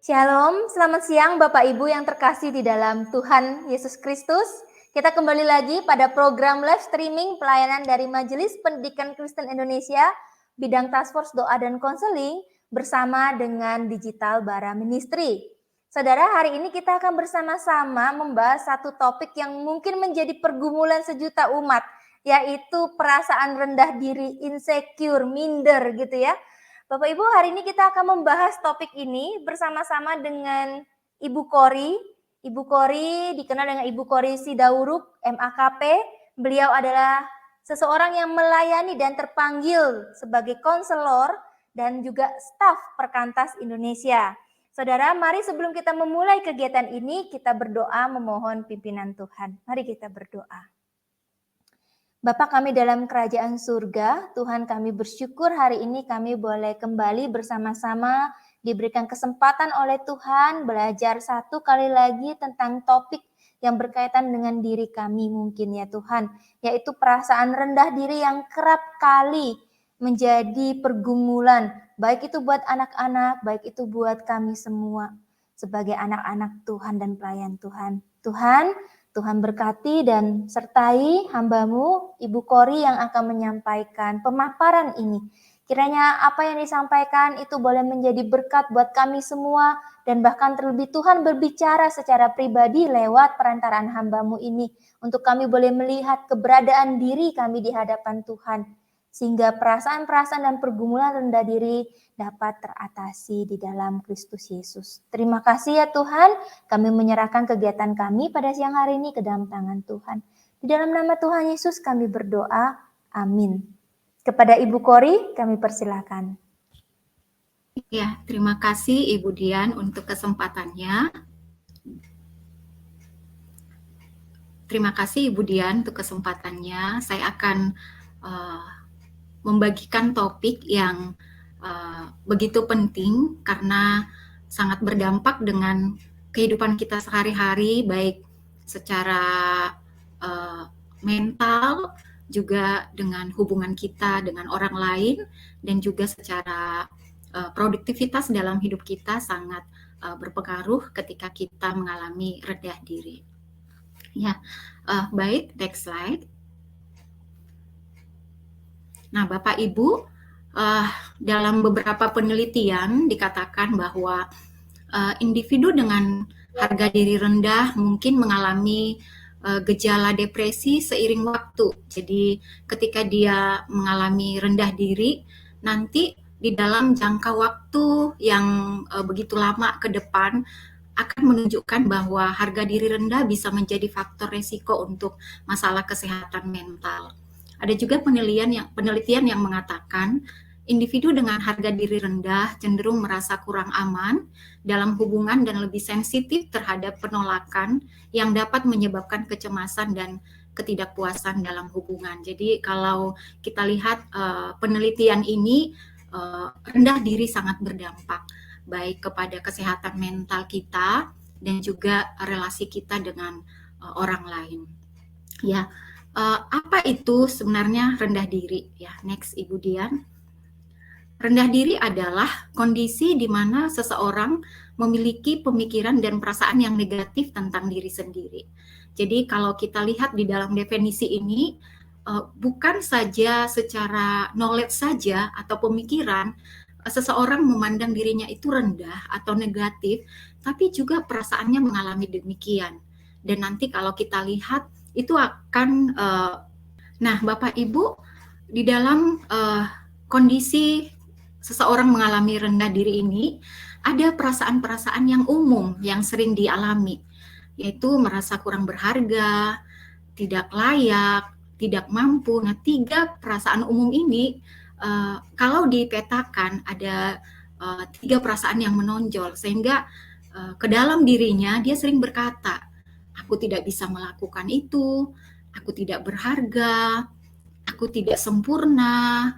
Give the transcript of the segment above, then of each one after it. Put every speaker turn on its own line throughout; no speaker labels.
Shalom, selamat siang Bapak Ibu yang terkasih di dalam Tuhan Yesus Kristus. Kita kembali lagi pada program live streaming pelayanan dari Majelis Pendidikan Kristen Indonesia, bidang Task Force Doa dan Konseling bersama dengan Digital Bara Ministry. Saudara, hari ini kita akan bersama-sama membahas satu topik yang mungkin menjadi pergumulan sejuta umat, yaitu perasaan rendah diri, insecure, minder gitu ya. Bapak Ibu, hari ini kita akan membahas topik ini bersama-sama dengan Ibu Kori. Ibu Kori dikenal dengan Ibu Kori Sidauruk, MAKP. Beliau adalah seseorang yang melayani dan terpanggil sebagai konselor dan juga staf Perkantas Indonesia. Saudara, mari sebelum kita memulai kegiatan ini, kita berdoa memohon pimpinan Tuhan. Mari kita berdoa. Bapa kami dalam kerajaan surga, Tuhan kami bersyukur hari ini kami boleh kembali bersama-sama diberikan kesempatan oleh Tuhan belajar satu kali lagi tentang topik yang berkaitan dengan diri kami mungkin ya Tuhan, yaitu perasaan rendah diri yang kerap kali menjadi pergumulan, baik itu buat anak-anak, baik itu buat kami semua sebagai anak-anak Tuhan dan pelayan Tuhan. Tuhan berkati dan sertai hamba-Mu, Ibu Kori yang akan menyampaikan pemaparan ini. Kiranya apa yang disampaikan itu boleh menjadi berkat buat kami semua dan bahkan terlebih Tuhan berbicara secara pribadi lewat perantaraan hamba-Mu ini untuk kami boleh melihat keberadaan diri kami di hadapan Tuhan sehingga perasaan-perasaan dan pergumulan rendah diri dapat teratasi di dalam Kristus Yesus. Terima kasih ya Tuhan, kami menyerahkan kegiatan kami pada siang hari ini ke dalam tangan Tuhan. Di dalam nama Tuhan Yesus kami berdoa, amin. Kepada Ibu Kori kami persilakan.
Ya, terima kasih Ibu Dian untuk kesempatannya. Terima kasih Ibu Dian untuk kesempatannya. Saya akan membagikan topik yang begitu penting karena sangat berdampak dengan kehidupan kita sehari-hari, baik secara mental, juga dengan hubungan kita dengan orang lain, dan juga secara produktivitas dalam hidup kita sangat berpengaruh ketika kita mengalami rendah diri. Ya, baik, next slide. Nah, Bapak Ibu, dalam beberapa penelitian dikatakan bahwa individu dengan harga diri rendah mungkin mengalami gejala depresi seiring waktu. Jadi ketika dia mengalami rendah diri, nanti di dalam jangka waktu yang begitu lama ke depan akan menunjukkan bahwa harga diri rendah bisa menjadi faktor resiko untuk masalah kesehatan mental. Ada juga penelitian yang mengatakan individu dengan harga diri rendah cenderung merasa kurang aman dalam hubungan dan lebih sensitif terhadap penolakan yang dapat menyebabkan kecemasan dan ketidakpuasan dalam hubungan. Jadi kalau kita lihat penelitian ini, rendah diri sangat berdampak baik kepada kesehatan mental kita dan juga relasi kita dengan orang lain. Ya. Apa itu sebenarnya rendah diri? Ya, next Ibu Dian. Rendah diri adalah kondisi di mana seseorang memiliki pemikiran dan perasaan yang negatif tentang diri sendiri. Jadi kalau kita lihat di dalam definisi ini, bukan saja secara knowledge saja atau pemikiran, seseorang memandang dirinya itu rendah atau negatif, tapi juga perasaannya mengalami demikian. Dan nanti kalau kita lihat, itu akan, nah Bapak Ibu, di dalam kondisi seseorang mengalami rendah diri ini, ada perasaan-perasaan yang umum yang sering dialami, yaitu merasa kurang berharga, tidak layak, tidak mampu. Nah, 3 perasaan umum ini, kalau dipetakan ada 3 perasaan yang menonjol, sehingga ke dalam dirinya dia sering berkata, aku tidak bisa melakukan itu, aku tidak berharga, aku tidak sempurna,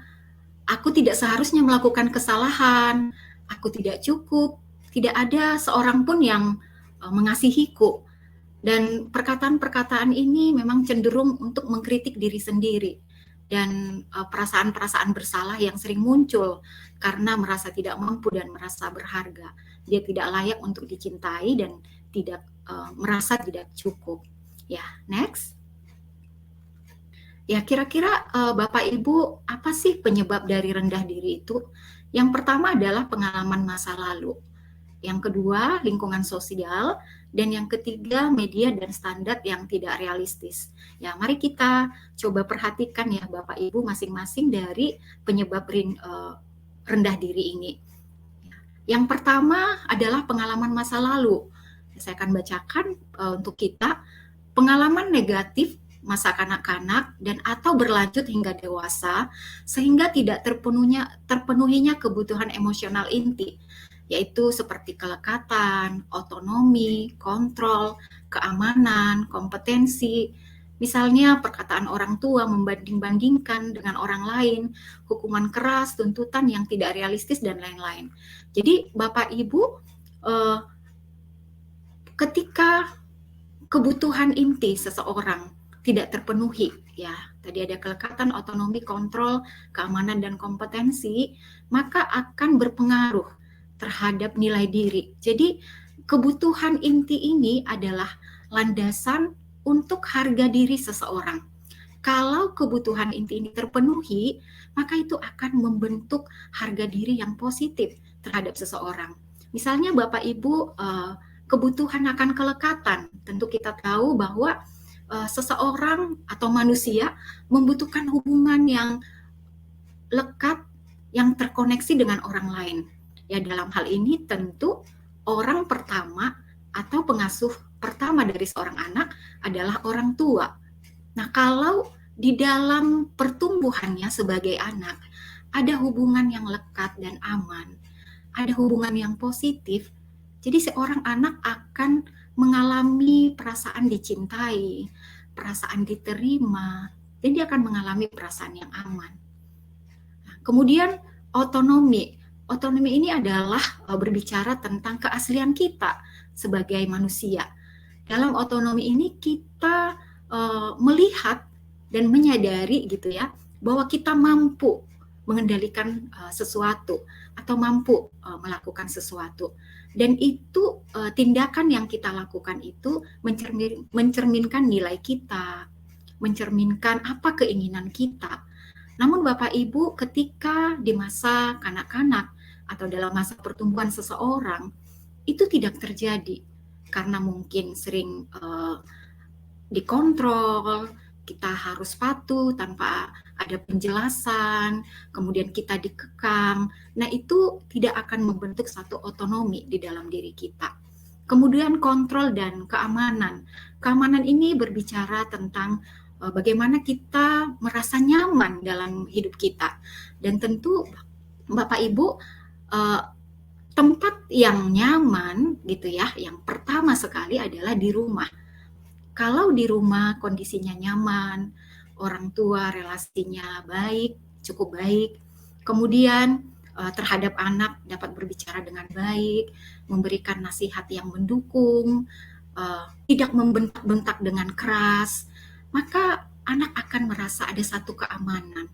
aku tidak seharusnya melakukan kesalahan, aku tidak cukup, tidak ada seorang pun yang mengasihiku. Dan perkataan-perkataan ini memang cenderung untuk mengkritik diri sendiri dan perasaan-perasaan bersalah yang sering muncul karena merasa tidak mampu dan merasa berharga. Dia tidak layak untuk dicintai dan tidak merasa tidak cukup. Ya, next. Ya, kira-kira Bapak Ibu, apa sih penyebab dari rendah diri itu? Yang pertama adalah pengalaman masa lalu. Yang kedua, lingkungan sosial. Dan yang ketiga, media dan standar yang tidak realistis. Ya, mari kita coba perhatikan ya Bapak Ibu masing-masing dari penyebab rendah diri ini. Yang pertama adalah pengalaman masa lalu. Saya akan bacakan untuk kita. Pengalaman negatif masa kanak-kanak dan atau berlanjut hingga dewasa sehingga tidak terpenuhinya kebutuhan emosional inti, yaitu seperti kelekatan, otonomi, kontrol, keamanan, kompetensi. Misalnya perkataan orang tua membanding-bandingkan dengan orang lain, hukuman keras, tuntutan yang tidak realistis, dan lain-lain. Jadi Bapak Ibu, ketika kebutuhan inti seseorang tidak terpenuhi, ya tadi ada kelekatan, otonomi, kontrol, keamanan, dan kompetensi, maka akan berpengaruh terhadap nilai diri. Jadi kebutuhan inti ini adalah landasan untuk harga diri seseorang. Kalau kebutuhan inti ini terpenuhi, maka itu akan membentuk harga diri yang positif terhadap seseorang. Misalnya Bapak Ibu kebutuhan akan kelekatan, tentu kita tahu bahwa seseorang atau manusia membutuhkan hubungan yang lekat, yang terkoneksi dengan orang lain. Ya, dalam hal ini tentu orang pertama atau pengasuh pertama dari seorang anak adalah orang tua. Nah, kalau di dalam pertumbuhannya sebagai anak ada hubungan yang lekat dan aman, ada hubungan yang positif, jadi seorang anak akan mengalami perasaan dicintai, perasaan diterima, dan dia akan mengalami perasaan yang aman. Nah, kemudian otonomi. Otonomi ini adalah berbicara tentang keaslian kita sebagai manusia. Dalam otonomi ini kita melihat dan menyadari gitu ya, bahwa kita mampu mengendalikan sesuatu atau mampu melakukan sesuatu. Dan itu tindakan yang kita lakukan itu mencerminkan nilai kita, mencerminkan apa keinginan kita. Namun Bapak Ibu, ketika di masa kanak-kanak atau dalam masa pertumbuhan seseorang, itu tidak terjadi karena mungkin sering dikontrol, kita harus patuh tanpa ada penjelasan, kemudian kita dikekang. Nah, itu tidak akan membentuk satu otonomi di dalam diri kita. Kemudian kontrol dan keamanan. Keamanan ini berbicara tentang bagaimana kita merasa nyaman dalam hidup kita. Dan tentu Bapak Ibu, tempat yang nyaman gitu ya, yang pertama sekali adalah di rumah. Kalau di rumah kondisinya nyaman, orang tua relasinya baik, cukup baik, kemudian terhadap anak dapat berbicara dengan baik, memberikan nasihat yang mendukung, tidak membentak-bentak dengan keras, maka anak akan merasa ada satu keamanan.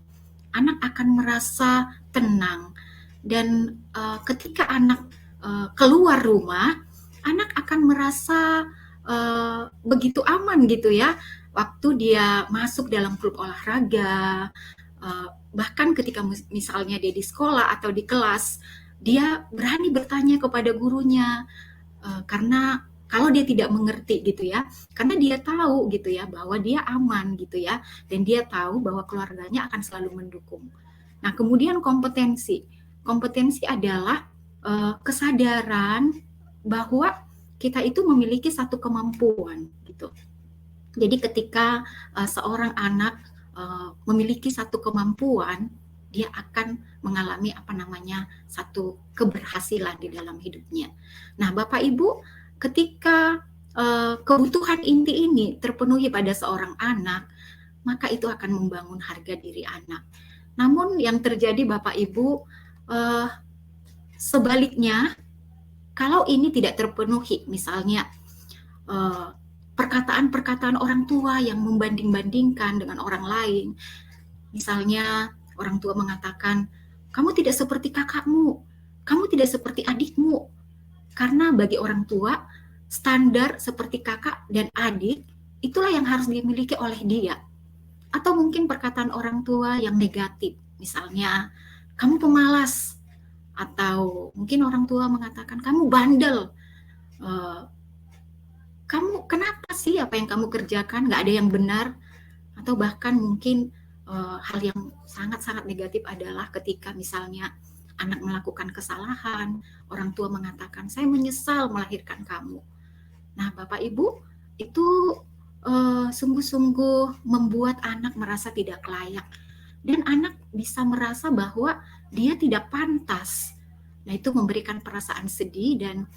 Anak akan merasa tenang. Dan ketika anak keluar rumah, anak akan merasa begitu aman gitu ya. Waktu dia masuk dalam klub olahraga, bahkan ketika misalnya dia di sekolah atau di kelas, dia berani bertanya kepada gurunya, karena kalau dia tidak mengerti gitu ya, karena dia tahu gitu ya bahwa dia aman gitu ya, dan dia tahu bahwa keluarganya akan selalu mendukung. Nah, kemudian kompetensi adalah kesadaran bahwa kita itu memiliki satu kemampuan gitu. Jadi ketika seorang anak memiliki satu kemampuan, dia akan mengalami satu keberhasilan di dalam hidupnya. Nah, Bapak Ibu, ketika kebutuhan inti ini terpenuhi pada seorang anak, maka itu akan membangun harga diri anak. Namun yang terjadi Bapak Ibu, sebaliknya, kalau ini tidak terpenuhi, misalnya perkataan-perkataan orang tua yang membanding-bandingkan dengan orang lain. Misalnya orang tua mengatakan, kamu tidak seperti kakakmu, kamu tidak seperti adikmu. Karena bagi orang tua, standar seperti kakak dan adik, itulah yang harus dimiliki oleh dia. Atau mungkin perkataan orang tua yang negatif, misalnya, kamu pemalas. Atau mungkin orang tua mengatakan, kamu bandel. Kamu kenapa sih apa yang kamu kerjakan, nggak ada yang benar. Atau bahkan mungkin hal yang sangat-sangat negatif adalah ketika misalnya anak melakukan kesalahan, orang tua mengatakan, saya menyesal melahirkan kamu. Nah, Bapak Ibu, itu sungguh-sungguh membuat anak merasa tidak layak. Dan anak bisa merasa bahwa dia tidak pantas. Nah, itu memberikan perasaan sedih dan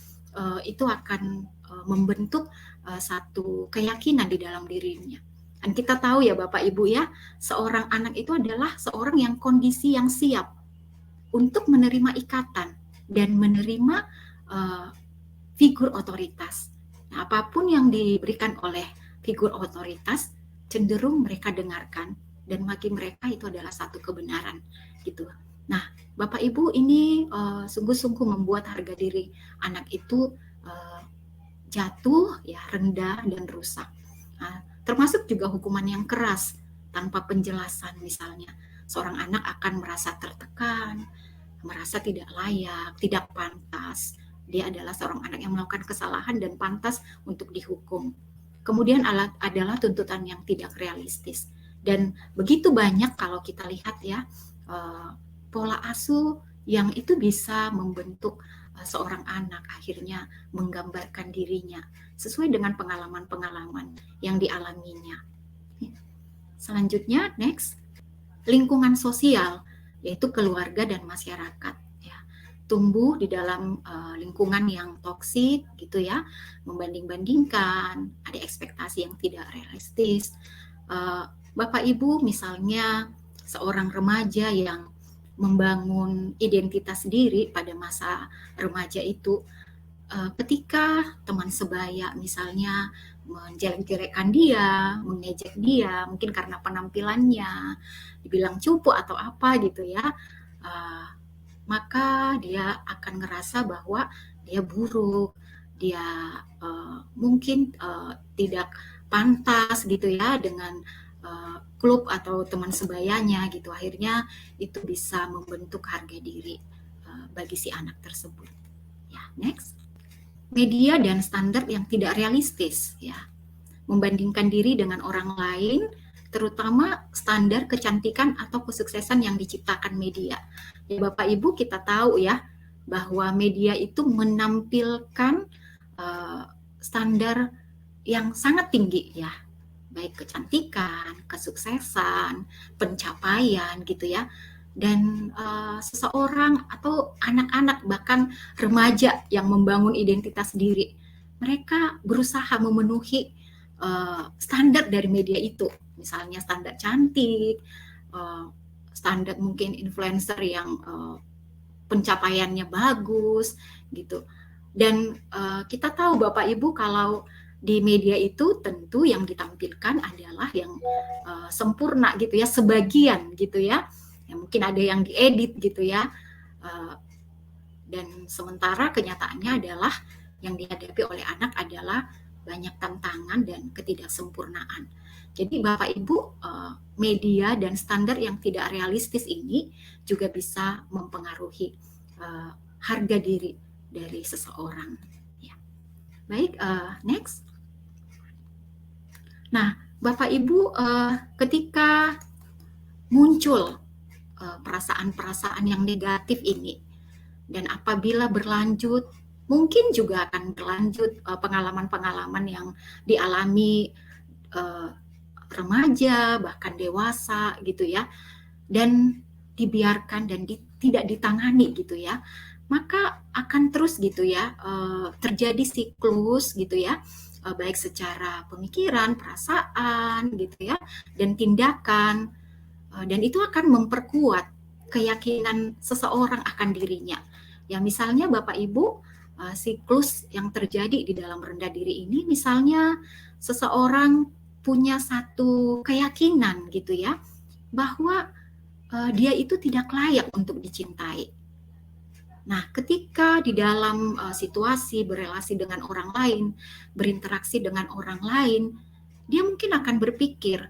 itu akan membentuk satu keyakinan di dalam dirinya. Dan kita tahu ya Bapak Ibu ya, seorang anak itu adalah seorang yang kondisi yang siap untuk menerima ikatan dan menerima figur otoritas. Nah, apapun yang diberikan oleh figur otoritas, cenderung mereka dengarkan dan bagi mereka itu adalah satu kebenaran gitu. Nah, Bapak Ibu, ini sungguh-sungguh membuat harga diri anak itu jatuh, ya rendah dan rusak. Nah, termasuk juga hukuman yang keras tanpa penjelasan, misalnya seorang anak akan merasa tertekan, merasa tidak layak, tidak pantas. Dia adalah seorang anak yang melakukan kesalahan dan pantas untuk dihukum. Kemudian adalah tuntutan yang tidak realistis. Dan begitu banyak kalau kita lihat ya, pola asuh yang itu bisa membentuk seorang anak akhirnya menggambarkan dirinya sesuai dengan pengalaman-pengalaman yang dialaminya. Selanjutnya, next, lingkungan sosial, yaitu keluarga dan masyarakat. Ya, tumbuh di dalam lingkungan yang toksik, gitu ya, membanding-bandingkan, ada ekspektasi yang tidak realistis. Bapak Ibu, misalnya seorang remaja yang membangun identitas diri pada masa remaja itu, ketika teman sebaya misalnya menjelek-jelekkan dia, mengejek dia, mungkin karena penampilannya, dibilang cupu atau apa gitu ya, maka dia akan ngerasa bahwa dia buruk, dia mungkin tidak pantas gitu ya dengan klub atau teman sebayanya gitu. Akhirnya itu bisa membentuk harga diri bagi si anak tersebut. Ya, next. Media dan standar yang tidak realistis ya. Membandingkan diri dengan orang lain, terutama standar kecantikan atau kesuksesan yang diciptakan media. Ya Bapak Ibu, kita tahu ya bahwa media itu menampilkan standar yang sangat tinggi ya, baik kecantikan, kesuksesan, pencapaian gitu ya. Dan seseorang atau anak-anak bahkan remaja yang membangun identitas diri, mereka berusaha memenuhi standar dari media itu, misalnya standar cantik, standar mungkin influencer yang pencapaiannya bagus gitu. Dan kita tahu Bapak Ibu kalau di media itu tentu yang ditampilkan adalah yang sempurna gitu ya, sebagian gitu ya. Ya mungkin ada yang diedit gitu ya. Dan sementara kenyataannya adalah yang dihadapi oleh anak adalah banyak tantangan dan ketidaksempurnaan. Jadi Bapak Ibu, media dan standar yang tidak realistis ini juga bisa mempengaruhi harga diri dari seseorang. Ya. Baik, next. Nah, Bapak Ibu, ketika muncul perasaan-perasaan yang negatif ini, dan apabila berlanjut, mungkin juga akan berlanjut pengalaman-pengalaman yang dialami remaja, bahkan dewasa gitu ya, dan dibiarkan dan tidak ditangani gitu ya, maka akan terus gitu ya terjadi siklus gitu ya, baik secara pemikiran, perasaan gitu ya, dan tindakan, dan itu akan memperkuat keyakinan seseorang akan dirinya. Ya misalnya Bapak Ibu, siklus yang terjadi di dalam rendah diri ini misalnya seseorang punya satu keyakinan gitu ya, bahwa dia itu tidak layak untuk dicintai. Nah, ketika di dalam situasi berelasi dengan orang lain, berinteraksi dengan orang lain, dia mungkin akan berpikir,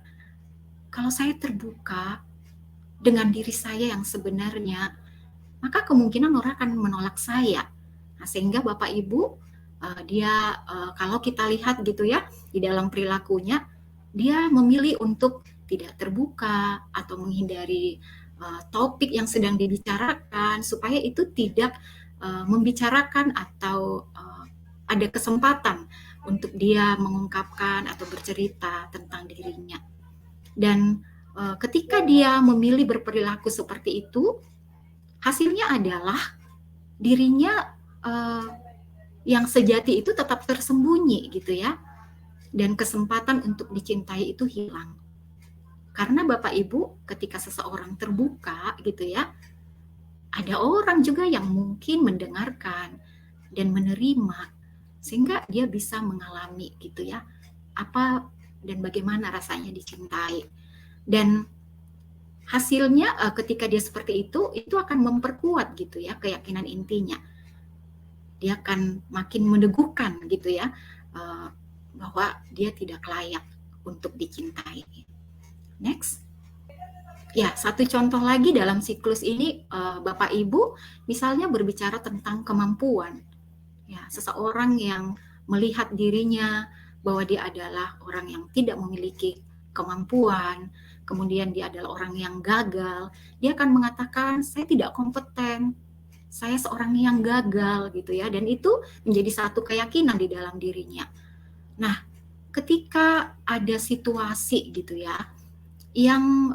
kalau saya terbuka dengan diri saya yang sebenarnya, maka kemungkinan orang akan menolak saya. Nah, sehingga Bapak Ibu, dia kalau kita lihat gitu ya, di dalam perilakunya, dia memilih untuk tidak terbuka atau menghindari topik yang sedang dibicarakan, supaya itu tidak membicarakan atau ada kesempatan untuk dia mengungkapkan atau bercerita tentang dirinya. Dan ketika dia memilih berperilaku seperti itu, hasilnya adalah dirinya yang sejati itu tetap tersembunyi gitu ya, dan kesempatan untuk dicintai itu hilang. Karena Bapak Ibu, ketika seseorang terbuka gitu ya, ada orang juga yang mungkin mendengarkan dan menerima, sehingga dia bisa mengalami gitu ya, apa dan bagaimana rasanya dicintai. Dan hasilnya ketika dia seperti itu akan memperkuat gitu ya keyakinan intinya. Dia akan makin meneguhkan gitu ya, bahwa dia tidak layak untuk dicintai. Next. Ya, satu contoh lagi dalam siklus ini, Bapak Ibu misalnya berbicara tentang kemampuan. Ya, seseorang yang melihat dirinya bahwa dia adalah orang yang tidak memiliki kemampuan, kemudian dia adalah orang yang gagal, dia akan mengatakan, saya tidak kompeten, saya seorang yang gagal gitu ya, dan itu menjadi satu keyakinan di dalam dirinya. Nah, ketika ada situasi gitu ya, yang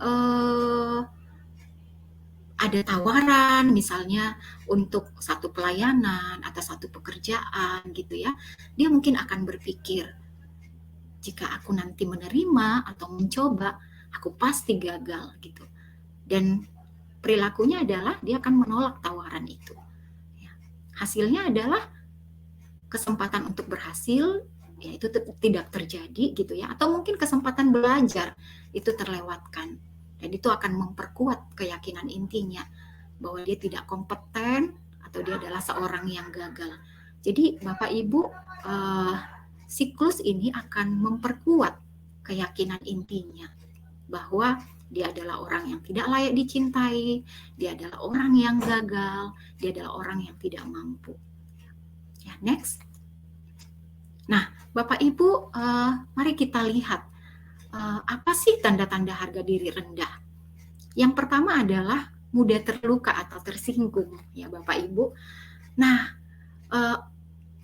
ada tawaran misalnya untuk satu pelayanan atau satu pekerjaan gitu ya, dia mungkin akan berpikir, jika aku nanti menerima atau mencoba, aku pasti gagal gitu. Dan perilakunya adalah dia akan menolak tawaran itu. Hasilnya adalah kesempatan untuk berhasil ya itu tidak terjadi gitu ya, atau mungkin kesempatan belajar itu terlewatkan, dan itu akan memperkuat keyakinan intinya bahwa dia tidak kompeten atau dia adalah seorang yang gagal. Jadi Bapak Ibu, siklus ini akan memperkuat keyakinan intinya bahwa dia adalah orang yang tidak layak dicintai, dia adalah orang yang gagal, dia adalah orang yang tidak mampu. Ya, next. Nah, Bapak Ibu, mari kita lihat apa sih tanda-tanda harga diri rendah. Yang pertama adalah mudah terluka atau tersinggung, ya Bapak Ibu. Nah,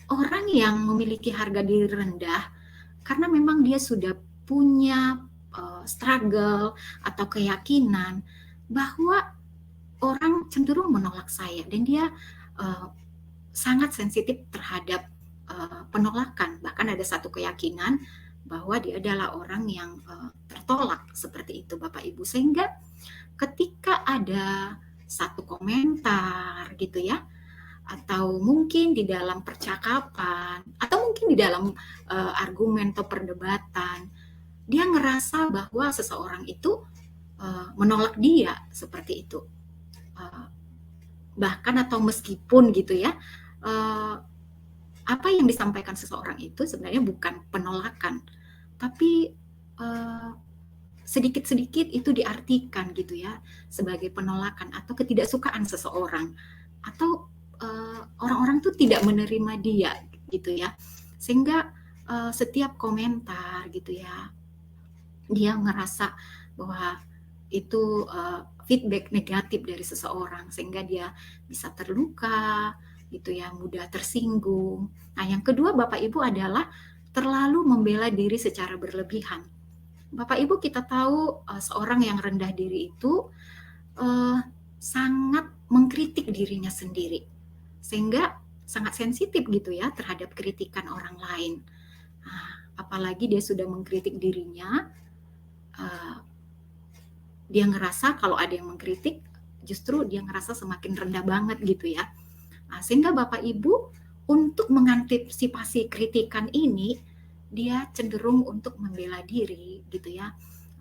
orang yang memiliki harga diri rendah karena memang dia sudah punya struggle atau keyakinan bahwa orang cenderung menolak saya, dan dia sangat sensitif terhadap penolakan. Bahkan ada satu keyakinan bahwa dia adalah orang yang tertolak seperti itu Bapak Ibu, sehingga ketika ada satu komentar gitu ya, atau mungkin di dalam percakapan, atau mungkin di dalam argumen atau perdebatan, dia ngerasa bahwa seseorang itu menolak dia seperti itu. Bahkan atau meskipun gitu ya, apa yang disampaikan seseorang itu sebenarnya bukan penolakan, tapi sedikit-sedikit itu diartikan gitu ya sebagai penolakan atau ketidaksukaan seseorang, atau orang-orang tuh tidak menerima dia gitu ya, sehingga setiap komentar gitu ya dia ngerasa bahwa itu feedback negatif dari seseorang, sehingga dia bisa terluka gitu ya, mudah tersinggung. Nah, yang kedua Bapak Ibu adalah terlalu membela diri secara berlebihan. Bapak Ibu, kita tahu seorang yang rendah diri itu sangat mengkritik dirinya sendiri, sehingga sangat sensitif gitu ya terhadap kritikan orang lain. Nah, apalagi dia sudah mengkritik dirinya, dia ngerasa kalau ada yang mengkritik, justru dia ngerasa semakin rendah banget gitu ya. Nah, sehingga Bapak Ibu untuk mengantisipasi kritikan ini, dia cenderung untuk membela diri gitu ya.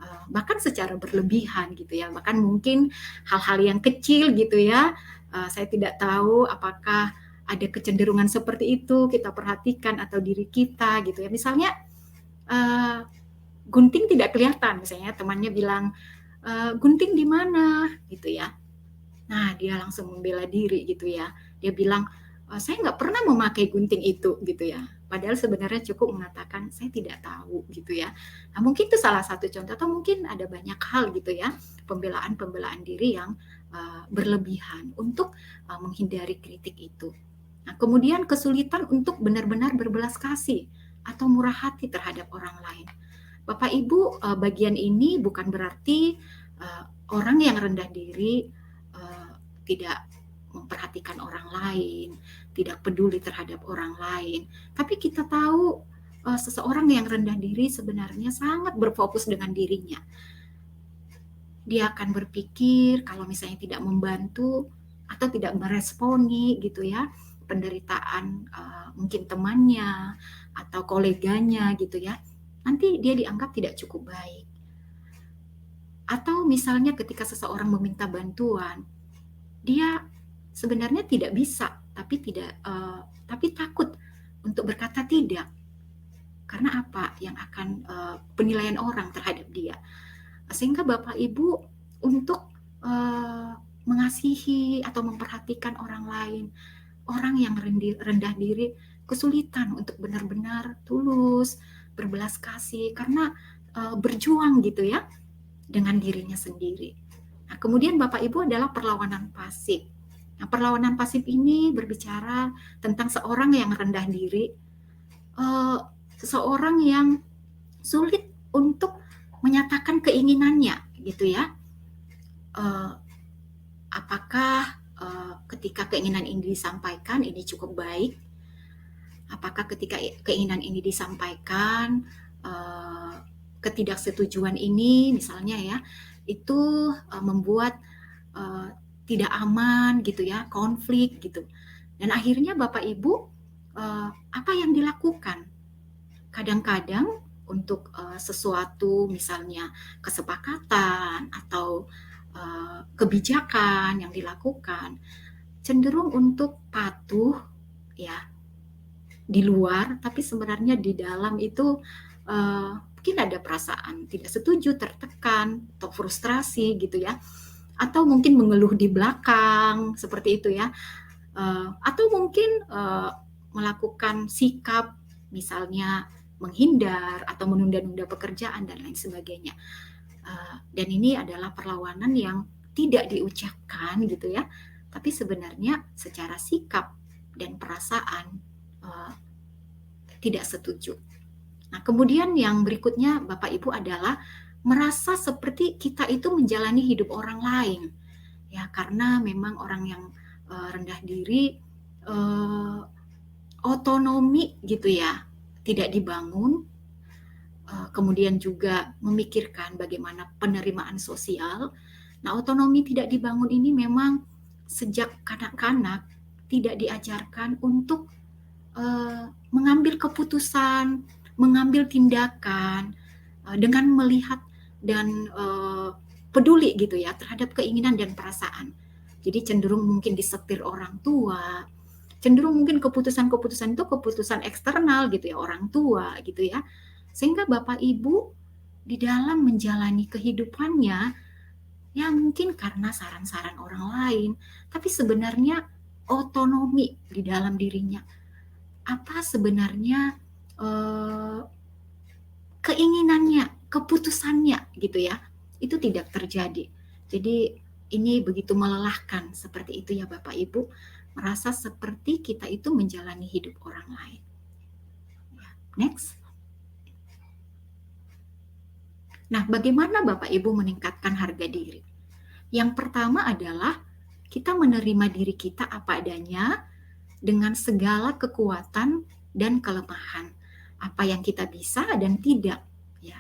Bahkan secara berlebihan gitu ya, bahkan mungkin hal-hal yang kecil gitu ya, saya tidak tahu apakah ada kecenderungan seperti itu kita perhatikan atau diri kita gitu ya. Misalnya gunting tidak kelihatan, misalnya temannya bilang gunting di mana gitu ya. Nah dia langsung membela diri gitu ya, dia bilang saya nggak pernah memakai gunting itu gitu ya. Padahal sebenarnya cukup mengatakan saya tidak tahu gitu ya. Nah mungkin itu salah satu contoh, atau mungkin ada banyak hal gitu ya, pembelaan diri yang berlebihan untuk menghindari kritik itu. Nah kemudian kesulitan untuk benar-benar berbelas kasih atau murah hati terhadap orang lain. Bapak Ibu, bagian ini bukan berarti orang yang rendah diri tidak memperhatikan orang lain, tidak peduli terhadap orang lain. Tapi kita tahu seseorang yang rendah diri sebenarnya sangat berfokus dengan dirinya. Dia akan berpikir kalau misalnya tidak membantu atau tidak meresponi gitu ya penderitaan mungkin temannya atau koleganya gitu ya, nanti dia dianggap tidak cukup baik. Atau misalnya ketika seseorang meminta bantuan, dia sebenarnya tidak bisa, tapi takut untuk berkata tidak. Karena apa? Yang akan penilaian orang terhadap dia. Sehingga Bapak Ibu untuk mengasihi atau memperhatikan orang lain, orang yang rendah diri, kesulitan untuk benar-benar tulus, berbelas kasih, karena berjuang gitu ya dengan dirinya sendiri. Nah, kemudian Bapak Ibu adalah perlawanan pasif. Nah, perlawanan pasif ini berbicara tentang seorang yang rendah diri, seseorang yang sulit untuk menyatakan keinginannya, gitu ya. Apakah ketika keinginan ini disampaikan, ini cukup baik? Apakah ketika keinginan ini disampaikan, ketidaksetujuan ini, misalnya ya, itu membuat tidak aman gitu ya, konflik gitu. Dan akhirnya Bapak Ibu apa yang dilakukan? Kadang-kadang untuk sesuatu misalnya kesepakatan atau kebijakan yang dilakukan cenderung untuk patuh ya di luar, tapi sebenarnya di dalam itu mungkin ada perasaan tidak setuju, tertekan atau frustrasi gitu ya, atau mungkin mengeluh di belakang seperti itu ya, atau mungkin melakukan sikap misalnya menghindar atau menunda-nunda pekerjaan dan lain sebagainya. Dan ini adalah perlawanan yang tidak diucapkan gitu ya, tapi sebenarnya secara sikap dan perasaan tidak setuju. Nah, kemudian yang berikutnya Bapak Ibu adalah merasa seperti kita itu menjalani hidup orang lain. Ya, karena memang orang yang rendah diri otonomi gitu ya, tidak dibangun. Kemudian juga memikirkan bagaimana penerimaan sosial. Nah, otonomi tidak dibangun ini memang sejak kanak-kanak tidak diajarkan untuk mengambil keputusan, mengambil tindakan dengan melihat dan peduli gitu ya terhadap keinginan dan perasaan. Jadi cenderung mungkin disetir orang tua, cenderung mungkin keputusan-keputusan itu keputusan eksternal gitu ya, orang tua gitu ya. Sehingga Bapak Ibu di dalam menjalani kehidupannya, ya mungkin karena saran-saran orang lain, tapi sebenarnya otonomi di dalam dirinya. Apa sebenarnya keinginannya, keputusannya gitu ya, itu tidak terjadi. Jadi ini begitu melelahkan seperti itu ya Bapak Ibu, merasa seperti kita itu menjalani hidup orang lain. Next. Nah, bagaimana Bapak Ibu meningkatkan harga diri? Yang pertama adalah kita menerima diri kita apa adanya dengan segala kekuatan dan kelemahan. Apa yang kita bisa dan tidak. Ya.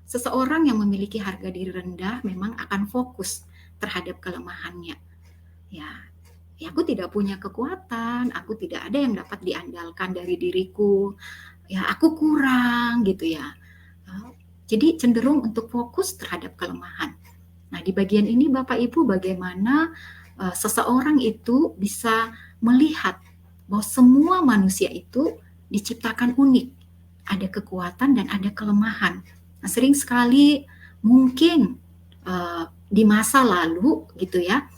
Seseorang yang memiliki harga diri rendah memang akan fokus terhadap kelemahannya. Ya, aku tidak punya kekuatan, aku tidak ada yang dapat diandalkan dari diriku. ya aku kurang gitu ya. Jadi cenderung untuk fokus terhadap kelemahan. Nah, di bagian ini Bapak Ibu bagaimana seseorang itu bisa melihat bahwa semua manusia itu diciptakan unik. Ada kekuatan dan ada kelemahan. Nah, sering sekali mungkin di masa lalu gitu ya,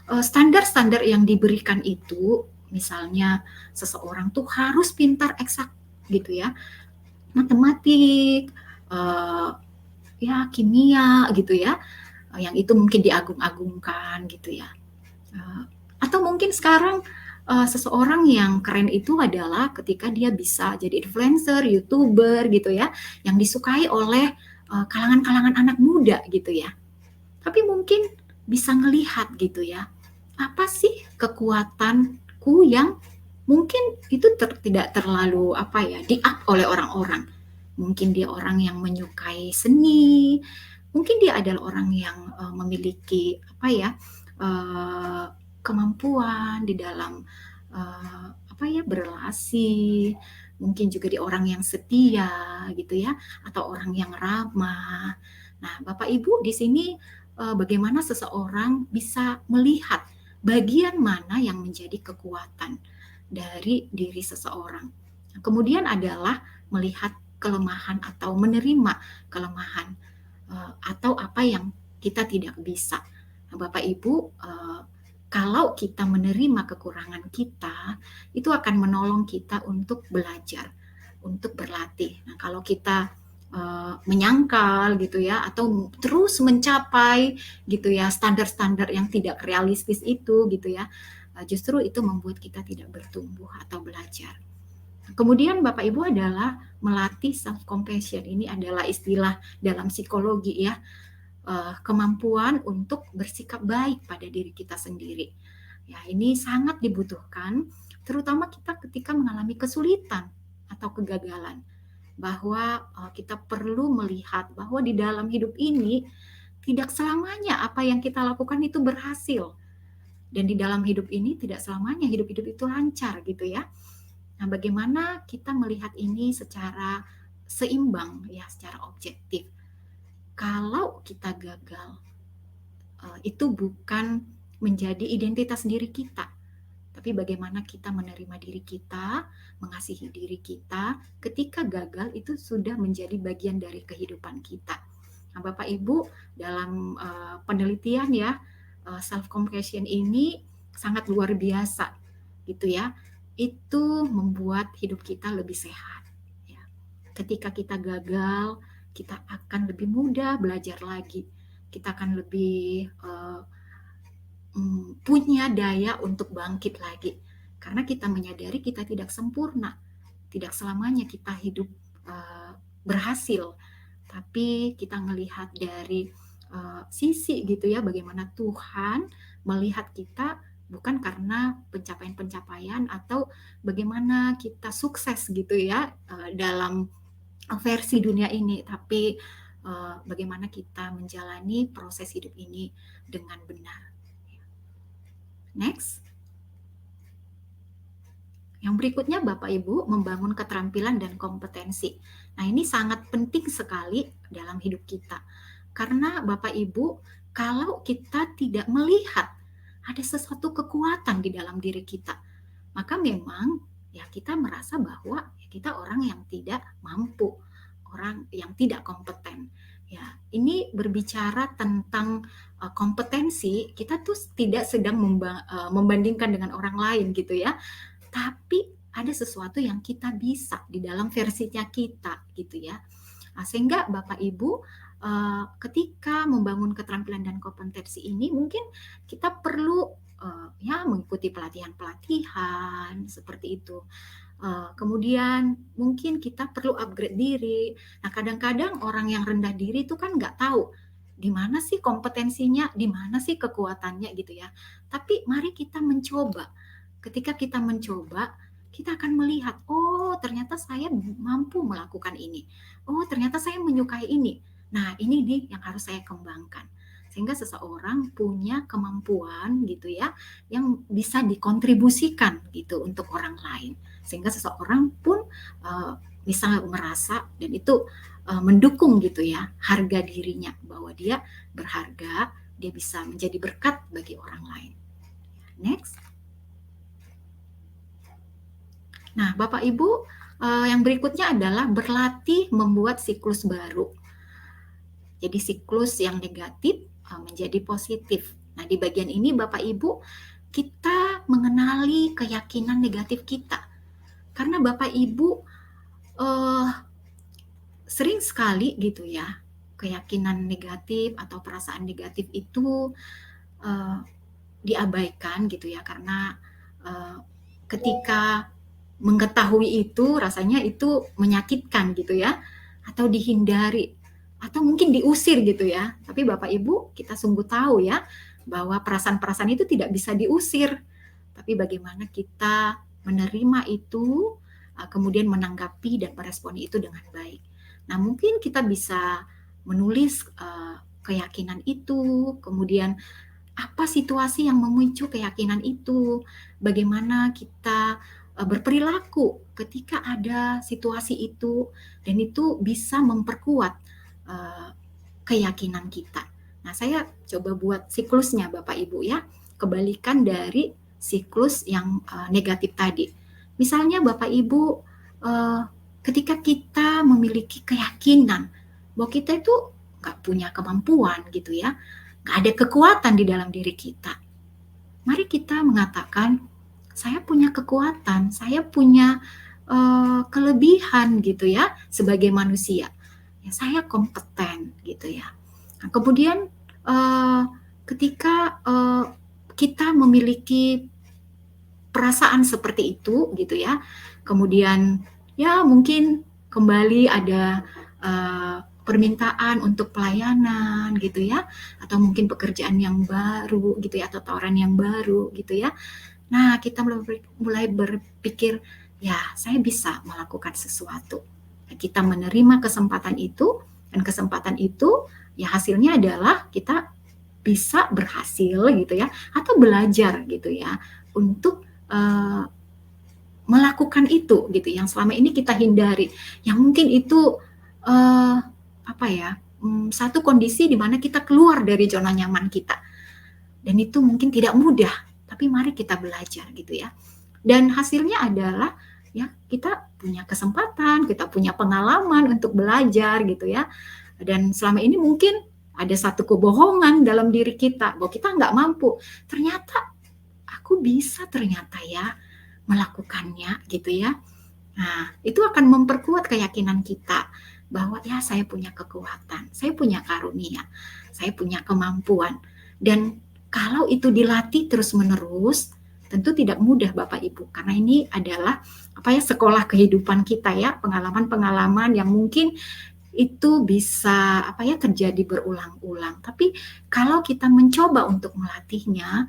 standar-standar yang diberikan itu, misalnya seseorang tuh harus pintar eksak gitu ya, matematik, ya kimia gitu ya, yang itu mungkin diagung-agungkan gitu ya. Atau mungkin sekarang seseorang yang keren itu adalah ketika dia bisa jadi influencer, youtuber gitu ya, yang disukai oleh kalangan-kalangan anak muda gitu ya. Tapi mungkin bisa ngelihat gitu ya, apa sih kekuatanku yang mungkin itu tidak terlalu apa ya di-up oleh orang-orang. Mungkin dia orang yang menyukai seni, mungkin dia adalah orang yang memiliki apa ya kemampuan di dalam apa ya berelasi, mungkin juga di orang yang setia gitu ya, atau orang yang ramah. Nah, Bapak Ibu di sini bagaimana seseorang bisa melihat bagian mana yang menjadi kekuatan dari diri seseorang. Kemudian adalah melihat kelemahan atau menerima kelemahan atau apa yang kita tidak bisa. Nah, Bapak Ibu, kalau kita menerima kekurangan kita, itu akan menolong kita untuk belajar, untuk berlatih. Nah, kalau kita menyangkal gitu ya, atau terus mencapai gitu ya standar-standar yang tidak realistis itu gitu ya, justru itu membuat kita tidak bertumbuh atau belajar. Kemudian Bapak Ibu adalah melatih self compassion. Ini adalah istilah dalam psikologi ya, kemampuan untuk bersikap baik pada diri kita sendiri. Ya, ini sangat dibutuhkan, terutama kita ketika mengalami kesulitan atau kegagalan. Bahwa kita perlu melihat bahwa di dalam hidup ini tidak selamanya apa yang kita lakukan itu berhasil. Dan di dalam hidup ini tidak selamanya hidup-hidup itu lancar gitu ya. Nah, bagaimana kita melihat ini secara seimbang ya, secara objektif. Kalau kita gagal, itu bukan menjadi identitas diri kita, tapi bagaimana kita menerima diri kita, mengasihi diri kita, ketika gagal itu sudah menjadi bagian dari kehidupan kita. Nah, Bapak Ibu, dalam penelitian ya, self compassion ini sangat luar biasa gitu ya. Itu membuat hidup kita lebih sehat. Ya. Ketika kita gagal, kita akan lebih mudah belajar lagi. Kita akan lebih punya daya untuk bangkit lagi. Karena kita menyadari kita tidak sempurna. Tidak selamanya kita hidup berhasil. Tapi kita melihat dari sisi gitu ya, bagaimana Tuhan melihat kita bukan karena pencapaian-pencapaian atau bagaimana kita sukses gitu ya dalam versi dunia ini, tapi bagaimana kita menjalani proses hidup ini dengan benar. Next. Yang berikutnya Bapak Ibu, membangun keterampilan dan kompetensi. Nah, ini sangat penting sekali dalam hidup kita. Karena Bapak Ibu, kalau kita tidak melihat ada sesuatu kekuatan di dalam diri kita, maka memang ya kita merasa bahwa kita orang yang tidak mampu, orang yang tidak kompeten. Ya, ini berbicara tentang kompetensi, kita tuh tidak sedang membandingkan dengan orang lain gitu ya. Tapi ada sesuatu yang kita bisa di dalam versinya kita gitu ya. Nah, sehingga Bapak Ibu ketika membangun keterampilan dan kompetensi ini mungkin kita perlu ya mengikuti pelatihan-pelatihan seperti itu. Kemudian mungkin kita perlu upgrade diri. Nah, kadang-kadang orang yang rendah diri itu kan nggak tahu di mana sih kompetensinya, di mana sih kekuatannya gitu ya. Tapi mari kita mencoba. Ketika kita mencoba, kita akan melihat, oh ternyata saya mampu melakukan ini. Oh ternyata saya menyukai ini. Nah, ini yang harus saya kembangkan. sehingga seseorang punya kemampuan gitu ya yang bisa dikontribusikan gitu untuk orang lain, sehingga seseorang pun bisa merasa dan itu mendukung gitu ya harga dirinya bahwa dia berharga, dia bisa menjadi berkat bagi orang lain. Next. Nah, Bapak Ibu, yang berikutnya adalah berlatih membuat siklus baru. Jadi siklus yang negatif menjadi positif. Nah, di bagian ini Bapak Ibu, kita mengenali keyakinan negatif kita. Karena Bapak Ibu sering sekali gitu ya, keyakinan negatif atau perasaan negatif itu diabaikan gitu ya, karena ketika mengetahui itu rasanya itu menyakitkan gitu ya, atau dihindari, atau mungkin diusir gitu ya. Tapi Bapak Ibu, kita sungguh tahu ya bahwa perasaan-perasaan itu tidak bisa diusir. Tapi bagaimana kita menerima itu, kemudian menanggapi dan meresponi itu dengan baik. Nah, mungkin kita bisa menulis keyakinan itu, kemudian apa situasi yang memicu keyakinan itu, bagaimana kita berperilaku ketika ada situasi itu, dan itu bisa memperkuat keyakinan kita. Nah, saya coba buat siklusnya Bapak Ibu ya, kebalikan dari siklus yang negatif tadi. Misalnya Bapak Ibu, ketika kita memiliki keyakinan bahwa kita itu nggak punya kemampuan gitu ya, nggak ada kekuatan di dalam diri kita. Mari kita mengatakan, saya punya kekuatan, saya punya kelebihan gitu ya sebagai manusia. Ya, saya kompeten gitu ya. Nah, kemudian ketika kita memiliki perasaan seperti itu gitu ya, kemudian ya mungkin kembali ada permintaan untuk pelayanan gitu ya, atau mungkin pekerjaan yang baru gitu ya, atau tawaran yang baru gitu ya. Nah, kita mulai berpikir, ya saya bisa melakukan sesuatu. Kita menerima kesempatan itu, dan kesempatan itu ya hasilnya adalah kita bisa berhasil gitu ya, atau belajar gitu ya untuk melakukan itu gitu yang selama ini kita hindari, yang mungkin itu satu kondisi di mana kita keluar dari zona nyaman kita, dan itu mungkin tidak mudah, tapi mari kita belajar gitu ya, dan hasilnya adalah ya kita punya kesempatan, kita punya pengalaman untuk belajar gitu ya, dan selama ini mungkin ada satu kebohongan dalam diri kita bahwa kita nggak mampu, ternyata aku bisa ternyata ya melakukannya gitu ya. Nah, itu akan memperkuat keyakinan kita bahwa ya saya punya kekuatan, saya punya karunia, saya punya kemampuan. Dan kalau itu dilatih terus-menerus, tentu tidak mudah Bapak Ibu, karena ini adalah sekolah kehidupan kita ya, pengalaman-pengalaman yang mungkin itu bisa terjadi berulang-ulang. Tapi kalau kita mencoba untuk melatihnya,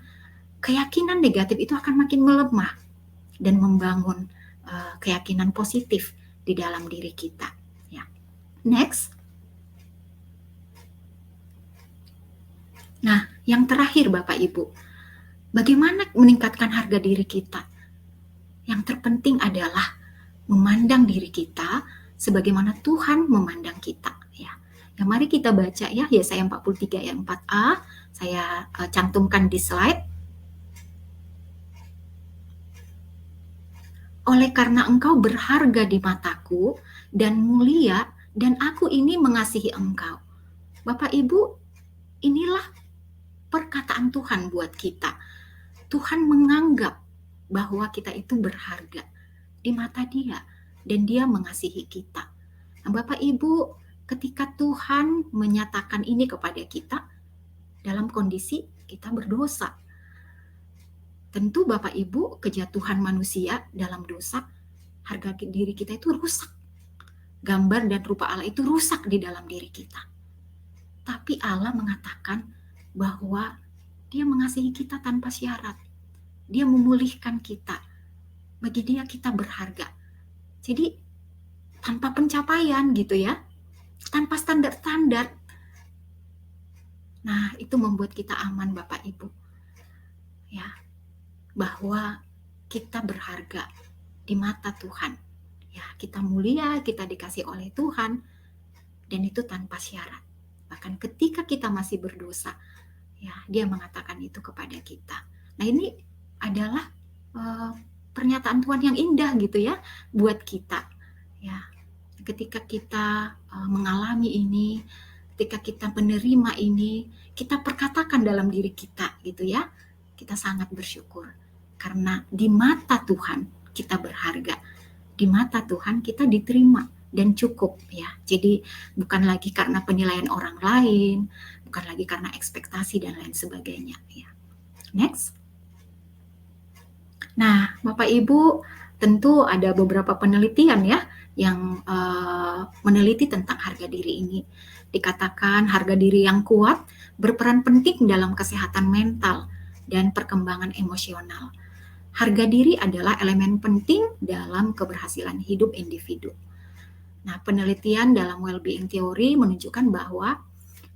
keyakinan negatif itu akan makin melemah dan membangun keyakinan positif di dalam diri kita. Ya. Next. Nah, yang terakhir Bapak Ibu, bagaimana meningkatkan harga diri kita? Yang terpenting adalah memandang diri kita sebagaimana Tuhan memandang kita. Ya, mari kita baca ya Yesaya 43 ayat 4a, saya cantumkan di slide. Oleh karena engkau berharga di mataku dan mulia, dan aku ini mengasihi engkau. Bapak Ibu, inilah perkataan Tuhan buat kita. Tuhan menganggap bahwa kita itu berharga di mata Dia, dan Dia mengasihi kita. Nah, Bapak Ibu, ketika Tuhan menyatakan ini kepada kita dalam kondisi kita berdosa, tentu Bapak Ibu, kejatuhan manusia dalam dosa, harga diri kita itu rusak. Gambar dan rupa Allah itu rusak di dalam diri kita. Tapi Allah mengatakan bahwa Dia mengasihi kita tanpa syarat. Dia memulihkan kita. Bagi Dia kita berharga. Jadi tanpa pencapaian gitu ya, tanpa standar-standar, Nah, itu membuat kita aman Bapak Ibu. Ya, bahwa kita berharga di mata Tuhan. Ya, kita mulia, kita dikasih oleh Tuhan, dan itu tanpa syarat. Bahkan ketika kita masih berdosa, ya, Dia mengatakan itu kepada kita. Nah, ini adalah pernyataan Tuhan yang indah gitu ya buat kita. Ya, ketika kita mengalami ini, ketika kita menerima ini, kita perkatakan dalam diri kita gitu ya, kita sangat bersyukur karena di mata Tuhan kita berharga, di mata Tuhan kita diterima dan cukup ya. Jadi bukan lagi karena penilaian orang lain, bukan lagi karena ekspektasi dan lain sebagainya ya. Next. Nah, Bapak Ibu, tentu ada beberapa penelitian ya yang meneliti tentang harga diri ini. Dikatakan harga diri yang kuat berperan penting dalam kesehatan mental dan perkembangan emosional. Harga diri adalah elemen penting dalam keberhasilan hidup individu. Nah, penelitian dalam well-being theory menunjukkan bahwa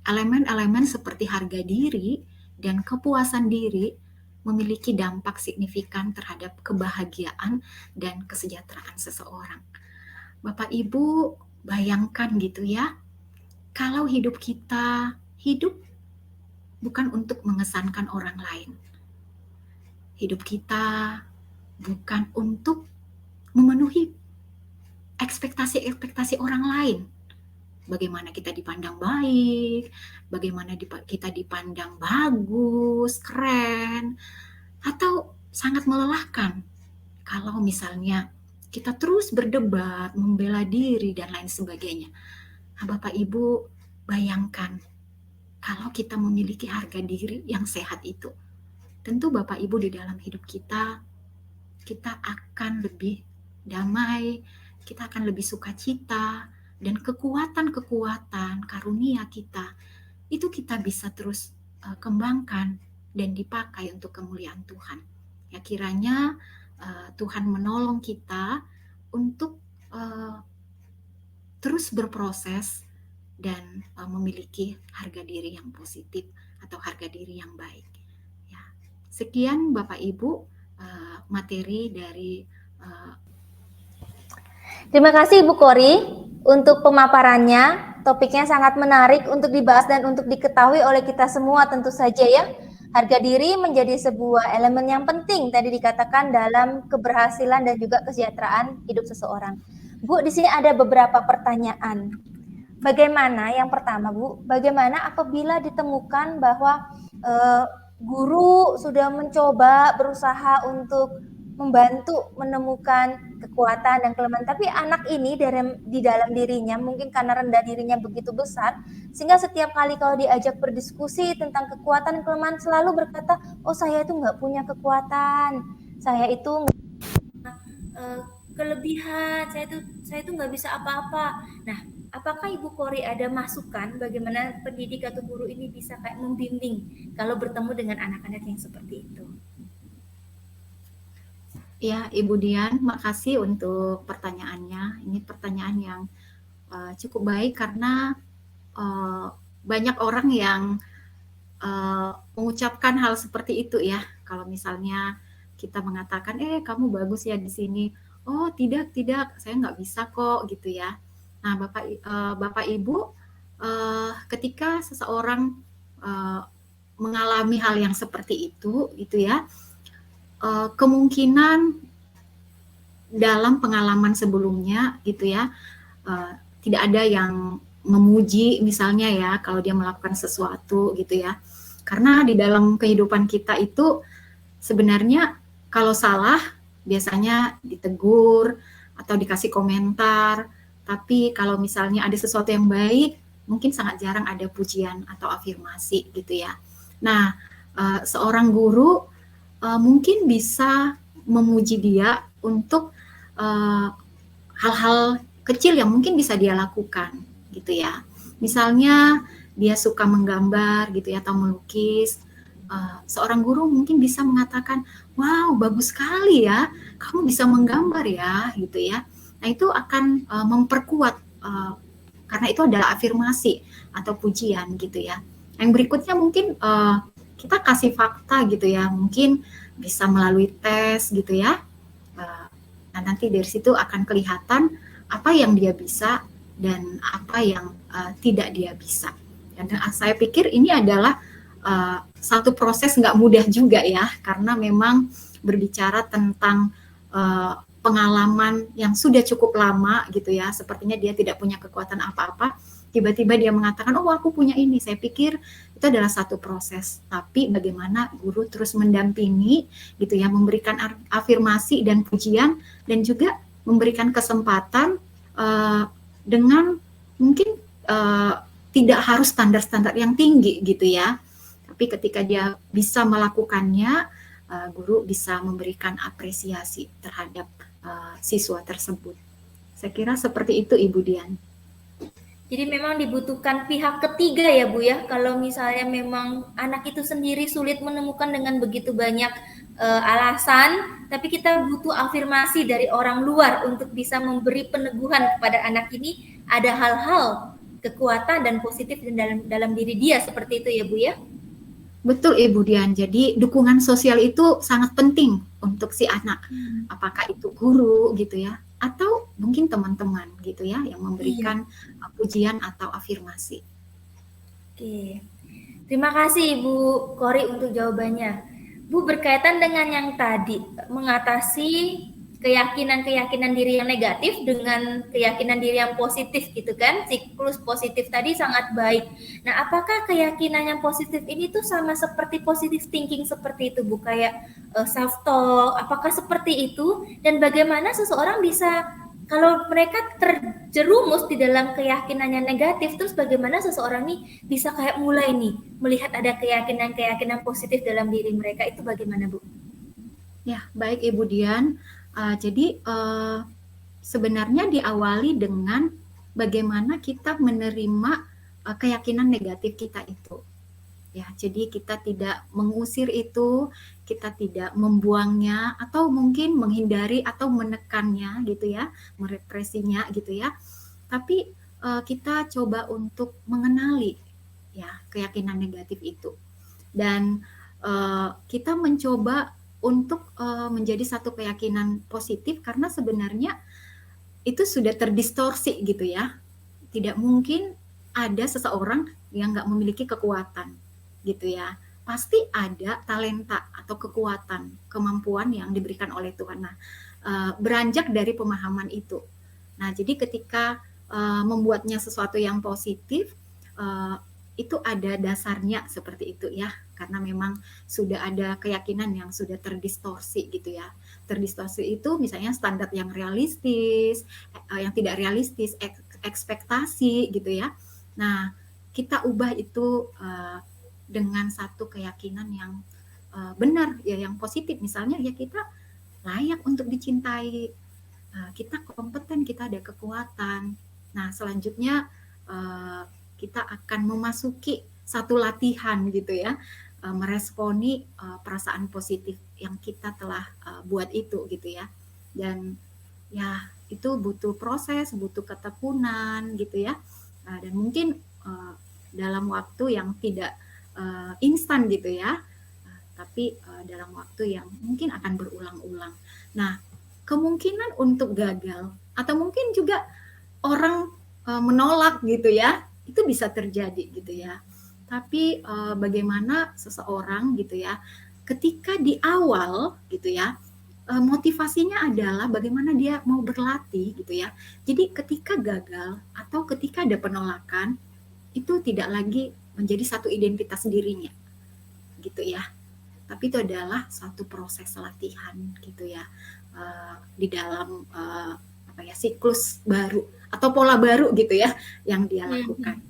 elemen-elemen seperti harga diri dan kepuasan diri memiliki dampak signifikan terhadap kebahagiaan dan kesejahteraan seseorang. Bapak Ibu, bayangkan gitu ya, kalau hidup kita hidup bukan untuk mengesankan orang lain. Hidup kita bukan untuk memenuhi ekspektasi-ekspektasi orang lain. Bagaimana kita dipandang baik, bagaimana kita dipandang bagus, keren, atau sangat melelahkan kalau misalnya kita terus berdebat, membela diri, dan lain sebagainya. Nah, Bapak Ibu, bayangkan kalau kita memiliki harga diri yang sehat itu. Tentu Bapak Ibu di dalam hidup kita akan lebih damai, kita akan lebih sukacita, dan kekuatan-kekuatan karunia kita, itu kita bisa terus kembangkan dan dipakai untuk kemuliaan Tuhan. Ya, kiranya Tuhan menolong kita untuk terus berproses dan memiliki harga diri yang positif atau harga diri yang baik. Ya. Sekian Bapak Ibu materi dari
Terima kasih Ibu Kori untuk pemaparannya. Topiknya sangat menarik untuk dibahas dan untuk diketahui oleh kita semua tentu saja ya. Harga diri menjadi sebuah elemen yang penting tadi dikatakan dalam keberhasilan dan juga kesejahteraan hidup seseorang. Bu, di sini ada beberapa pertanyaan. Bagaimana, yang pertama Bu, bagaimana apabila ditemukan bahwa guru sudah mencoba berusaha untuk membantu menemukan kekuatan dan kelemahan, tapi anak ini di dalam dirinya mungkin karena rendah dirinya begitu besar, sehingga setiap kali kalau diajak berdiskusi tentang kekuatan dan kelemahan selalu berkata, oh saya itu nggak punya kekuatan, saya itu kelebihan, saya itu nggak bisa apa-apa. Nah, apakah Ibu Kori ada masukan bagaimana pendidik atau guru ini bisa kayak membimbing kalau bertemu dengan anak-anak yang seperti itu?
Ya, Ibu Dian, makasih untuk pertanyaannya. Ini pertanyaan yang cukup baik karena banyak orang yang mengucapkan hal seperti itu ya. Kalau misalnya kita mengatakan, kamu bagus ya di sini. Oh tidak, saya nggak bisa kok gitu ya. Nah Bapak Ibu, ketika seseorang mengalami hal yang seperti itu gitu ya, kemungkinan dalam pengalaman sebelumnya gitu ya, tidak ada yang memuji misalnya ya kalau dia melakukan sesuatu gitu ya. Karena di dalam kehidupan kita itu sebenarnya kalau salah biasanya ditegur atau dikasih komentar, tapi kalau misalnya ada sesuatu yang baik mungkin sangat jarang ada pujian atau afirmasi gitu ya. Nah, seorang guru mungkin bisa memuji dia untuk hal-hal kecil yang mungkin bisa dia lakukan gitu ya. Misalnya dia suka menggambar gitu ya atau melukis, seorang guru mungkin bisa mengatakan, wow bagus sekali ya, kamu bisa menggambar ya gitu ya. Nah itu akan memperkuat karena itu adalah afirmasi atau pujian gitu ya. Yang berikutnya mungkin kita kasih fakta gitu ya, mungkin bisa melalui tes gitu ya. Nah, nanti dari situ akan kelihatan apa yang dia bisa dan apa yang tidak dia bisa. Dan saya pikir ini adalah satu proses nggak mudah juga ya, karena memang berbicara tentang pengalaman yang sudah cukup lama gitu ya, sepertinya dia tidak punya kekuatan apa-apa, tiba-tiba dia mengatakan, oh aku punya ini. Saya pikir itu adalah satu proses, tapi bagaimana guru terus mendampingi gitu ya, memberikan afirmasi dan pujian, dan juga memberikan kesempatan dengan mungkin tidak harus standar-standar yang tinggi gitu ya, tapi ketika dia bisa melakukannya, guru bisa memberikan apresiasi terhadap siswa tersebut. Saya kira seperti itu, Ibu Dian.
Jadi memang dibutuhkan pihak ketiga ya Bu ya, kalau misalnya memang anak itu sendiri sulit menemukan dengan begitu banyak alasan, tapi kita butuh afirmasi dari orang luar untuk bisa memberi peneguhan kepada anak ini ada hal-hal kekuatan dan positif dalam diri dia, seperti itu ya Bu ya.
Betul Ibu Dian, jadi dukungan sosial itu sangat penting untuk si anak. Apakah itu guru gitu ya, atau mungkin teman-teman gitu ya, yang memberikan pujian atau afirmasi.
Oke, terima kasih Ibu Kori untuk jawabannya. Bu, berkaitan dengan yang tadi, mengatasi keyakinan-keyakinan diri yang negatif dengan keyakinan diri yang positif gitu kan, siklus positif tadi sangat baik. Nah, apakah keyakinan yang positif ini tuh sama seperti positive thinking seperti itu Bu, kayak self-talk, apakah seperti itu? Dan bagaimana seseorang bisa, kalau mereka terjerumus di dalam keyakinan yang negatif, terus bagaimana seseorang nih bisa kayak mulai nih melihat ada keyakinan-keyakinan positif dalam diri mereka, itu bagaimana Bu?
Ya, baik Ibu Dian. Jadi sebenarnya diawali dengan bagaimana kita menerima keyakinan negatif kita itu. Ya, jadi kita tidak mengusir itu, kita tidak membuangnya, atau mungkin menghindari atau menekannya gitu ya, merepresinya gitu ya. Tapi kita coba untuk mengenali ya keyakinan negatif itu, dan kita mencoba untuk menjadi satu keyakinan positif, karena sebenarnya itu sudah terdistorsi gitu ya. Tidak mungkin ada seseorang yang nggak memiliki kekuatan gitu ya. Pasti ada talenta atau kekuatan, kemampuan yang diberikan oleh Tuhan. Nah, beranjak dari pemahaman itu. Nah, jadi ketika membuatnya sesuatu yang positif, itu ada dasarnya seperti itu ya, karena memang sudah ada keyakinan yang sudah terdistorsi gitu ya. Terdistorsi itu misalnya standar yang realistis, yang tidak realistis, ekspektasi gitu ya. Nah, kita ubah itu dengan satu keyakinan yang benar ya, yang positif. Misalnya ya kita layak untuk dicintai, kita kompeten, kita ada kekuatan. Nah, selanjutnya kita akan memasuki satu latihan gitu ya, meresponi perasaan positif yang kita telah buat itu gitu ya. Dan ya itu butuh proses, butuh ketekunan gitu ya. Dan mungkin dalam waktu yang tidak instan gitu ya, tapi dalam waktu yang mungkin akan berulang-ulang. Nah, kemungkinan untuk gagal atau mungkin juga orang menolak gitu ya, itu bisa terjadi gitu ya. Tapi bagaimana seseorang gitu ya, ketika di awal gitu ya, motivasinya adalah bagaimana dia mau berlatih gitu ya. Jadi ketika gagal atau ketika ada penolakan, itu tidak lagi menjadi satu identitas dirinya gitu ya. Tapi itu adalah satu proses latihan gitu ya, di dalam siklus baru atau pola baru gitu ya yang dia lakukan.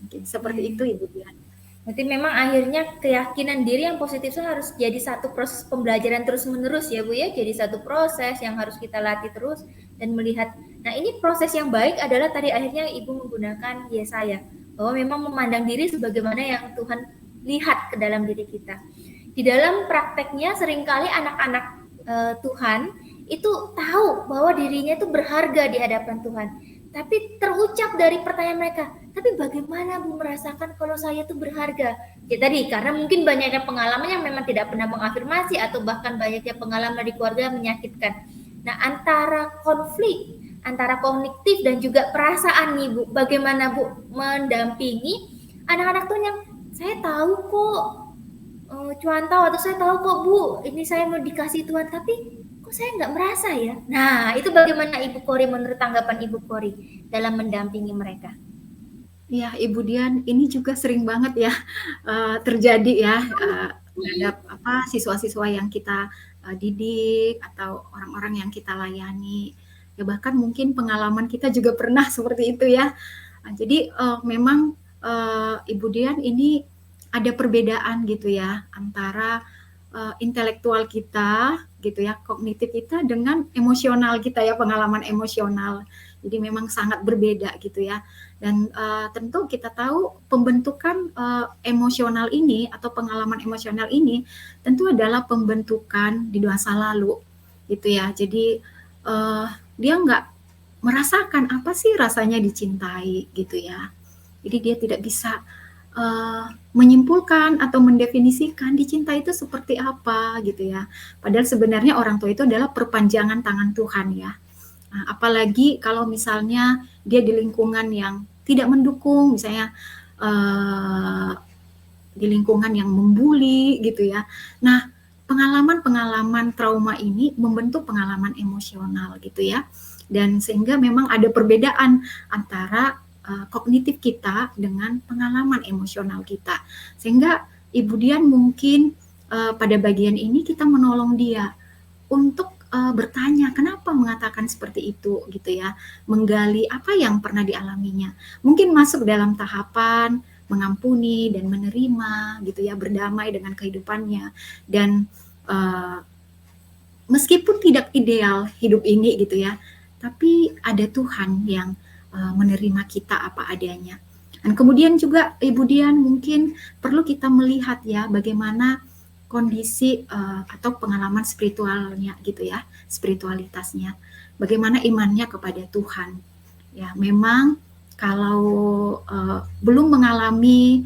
Mungkin seperti itu Ibu Dian.
Berarti memang akhirnya keyakinan diri yang positif itu harus jadi satu proses pembelajaran terus-menerus ya Bu ya, jadi satu proses yang harus kita latih terus dan melihat. Nah, ini proses yang baik adalah tadi akhirnya Ibu menggunakan Yesaya, bahwa memang memandang diri sebagaimana yang Tuhan lihat ke dalam diri kita. Di dalam prakteknya seringkali anak-anak Tuhan itu tahu bahwa dirinya itu berharga di hadapan Tuhan. Tapi terucap dari pertanyaan mereka, Tapi bagaimana Bu merasakan kalau saya tuh berharga? Ya tadi, karena mungkin banyaknya pengalaman yang memang tidak pernah mengafirmasi atau bahkan banyaknya pengalaman di keluarga menyakitkan. Nah, antara konflik, antara kognitif dan juga perasaan nih Bu, bagaimana Bu mendampingi anak-anak tuh yang saya tahu kok Tuhan tahu atau saya tahu kok Bu, ini saya mau dikasih Tuhan, tapi kok saya nggak merasa ya? Nah, itu bagaimana Ibu Kori menurut tanggapan Ibu Kori dalam mendampingi mereka?
Ya, Ibu Dian, ini juga sering banget ya terjadi ya terhadap siswa-siswa yang kita didik atau orang-orang yang kita layani. Ya bahkan mungkin pengalaman kita juga pernah seperti itu ya. Jadi memang Ibu Dian ini ada perbedaan gitu ya antara intelektual kita gitu ya, kognitif kita dengan emosional kita ya, pengalaman emosional. Jadi memang sangat berbeda gitu ya. Dan tentu kita tahu pembentukan emosional ini atau pengalaman emosional ini tentu adalah pembentukan di masa lalu gitu ya. Jadi dia nggak merasakan apa sih rasanya dicintai gitu ya. Jadi dia tidak bisa menyimpulkan atau mendefinisikan dicintai itu seperti apa gitu ya. Padahal sebenarnya orang tua itu adalah perpanjangan tangan Tuhan ya. Nah, apalagi kalau misalnya dia di lingkungan yang tidak mendukung, misalnya di lingkungan yang membuli gitu ya. Nah, pengalaman-pengalaman trauma ini membentuk pengalaman emosional gitu ya. Dan sehingga memang ada perbedaan antara kognitif kita dengan pengalaman emosional kita. Sehingga Ibu Dian mungkin pada bagian ini kita menolong dia untuk bertanya kenapa mengatakan seperti itu gitu ya, menggali apa yang pernah dialaminya. Mungkin masuk dalam tahapan mengampuni dan menerima gitu ya, berdamai dengan kehidupannya dan meskipun tidak ideal hidup ini gitu ya, tapi ada Tuhan yang menerima kita apa adanya. Dan kemudian juga Ibu Dian mungkin perlu kita melihat ya bagaimana kondisi atau pengalaman spiritualnya gitu ya, spiritualitasnya. Bagaimana imannya kepada Tuhan. Ya, memang kalau belum mengalami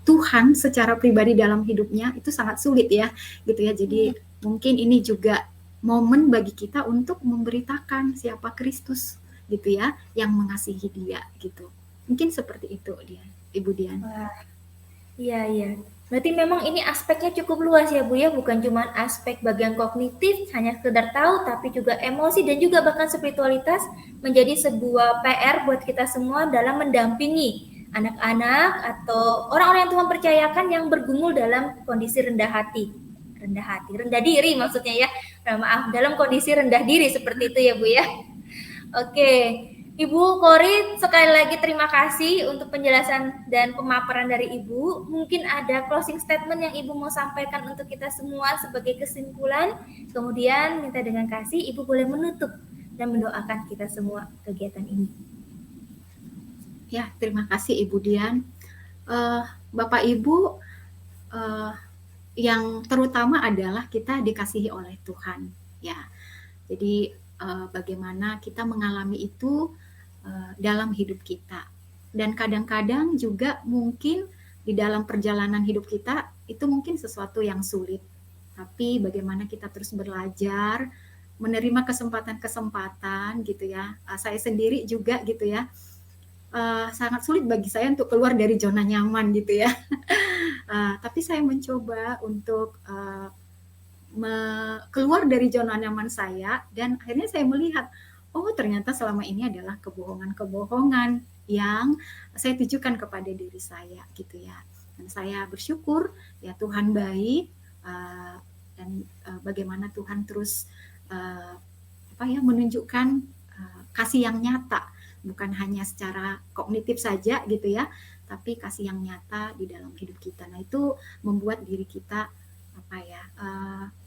Tuhan secara pribadi dalam hidupnya itu sangat sulit ya, gitu ya. Jadi mungkin ini juga momen bagi kita untuk memberitakan siapa Kristus gitu ya, yang mengasihi dia gitu. Mungkin seperti itu dia, Ibu Dian.
Wah, iya, iya. Berarti memang ini aspeknya cukup luas ya Bu ya, bukan cuma aspek bagian kognitif, hanya sekedar tahu, tapi juga emosi dan juga bahkan spiritualitas menjadi sebuah PR buat kita semua dalam mendampingi anak-anak atau orang-orang yang Tuhan percayakan yang bergumul dalam kondisi rendah diri maksudnya ya. Nah, maaf, dalam kondisi rendah diri seperti itu ya Bu ya. Oke, Ibu Kori, sekali lagi terima kasih untuk penjelasan dan pemaparan dari Ibu. Mungkin ada closing statement yang Ibu mau sampaikan untuk kita semua sebagai kesimpulan. Kemudian minta dengan kasih, Ibu boleh menutup dan mendoakan kita semua kegiatan ini.
Ya, terima kasih Ibu Dian. Bapak Ibu, yang terutama adalah kita dikasihi oleh Tuhan. Ya, jadi bagaimana kita mengalami itu dalam hidup kita. Dan kadang-kadang juga mungkin di dalam perjalanan hidup kita itu mungkin sesuatu yang sulit. Tapi bagaimana kita terus belajar, menerima kesempatan-kesempatan gitu ya. Saya sendiri juga gitu ya. Sangat sulit bagi saya untuk keluar dari zona nyaman gitu ya. Tapi saya mencoba untuk keluar dari zona nyaman saya dan akhirnya saya melihat oh ternyata selama ini adalah kebohongan-kebohongan yang saya tujukan kepada diri saya gitu ya. Dan saya bersyukur ya Tuhan baik dan bagaimana Tuhan terus menunjukkan kasih yang nyata, bukan hanya secara kognitif saja gitu ya, tapi kasih yang nyata di dalam hidup kita. Nah itu membuat diri kita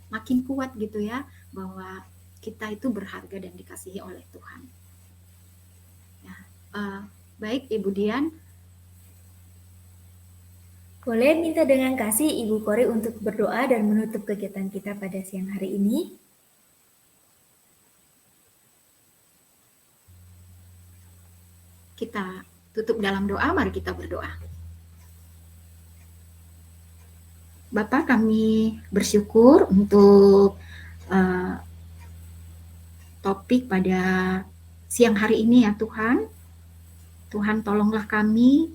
makin kuat gitu ya, bahwa kita itu berharga dan dikasihi oleh Tuhan. Ya, baik Ibu Dian.
Boleh minta dengan kasih Ibu Kori untuk berdoa dan menutup kegiatan kita pada siang hari ini.
Kita tutup dalam doa. Mari kita berdoa. Bapa, kami bersyukur untuk topik pada siang hari ini ya Tuhan. Tuhan tolonglah kami,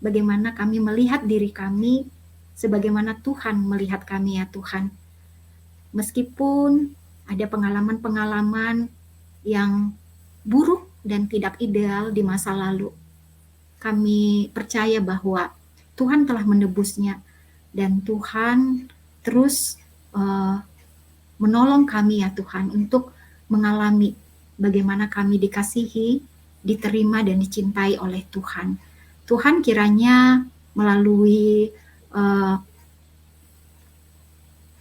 bagaimana kami melihat diri kami, sebagaimana Tuhan melihat kami ya Tuhan. Meskipun ada pengalaman-pengalaman yang buruk dan tidak ideal di masa lalu, kami percaya bahwa Tuhan telah menebusnya, dan Tuhan terus menolong kami ya Tuhan untuk mengalami bagaimana kami dikasihi, diterima dan dicintai oleh Tuhan. Tuhan kiranya melalui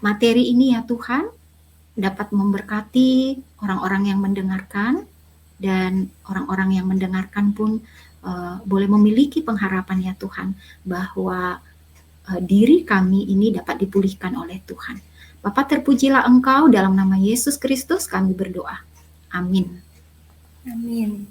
materi ini ya Tuhan dapat memberkati orang-orang yang mendengarkan, dan orang-orang yang mendengarkan pun boleh memiliki pengharapan ya Tuhan bahwa diri kami ini dapat dipulihkan oleh Tuhan. Bapa, terpujilah Engkau, dalam nama Yesus Kristus kami berdoa. Amin.
Amin.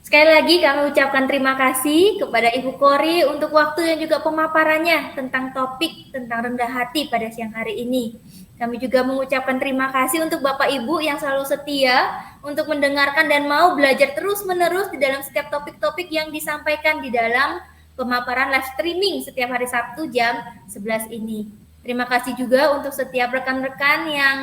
Sekali lagi kami ucapkan terima kasih kepada Ibu Kori untuk waktu dan juga pemaparannya tentang topik tentang rendah hati pada siang hari ini. Kami juga mengucapkan terima kasih untuk Bapak Ibu yang selalu setia untuk mendengarkan dan mau belajar terus-menerus di dalam setiap topik-topik yang disampaikan di dalam pemaparan live streaming setiap hari Sabtu jam 11 ini. Terima kasih juga untuk setiap rekan-rekan yang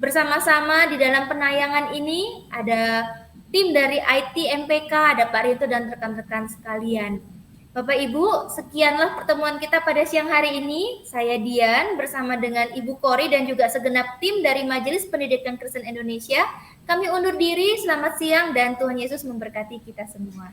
bersama-sama di dalam penayangan ini. Ada tim dari IT MPK, ada Pak Rinto dan rekan-rekan sekalian. Bapak Ibu, sekianlah pertemuan kita pada siang hari ini. Saya Dian bersama dengan Ibu Kori dan juga segenap tim dari Majelis Pendidikan Kristen Indonesia. Kami undur diri, selamat siang dan Tuhan Yesus memberkati kita semua.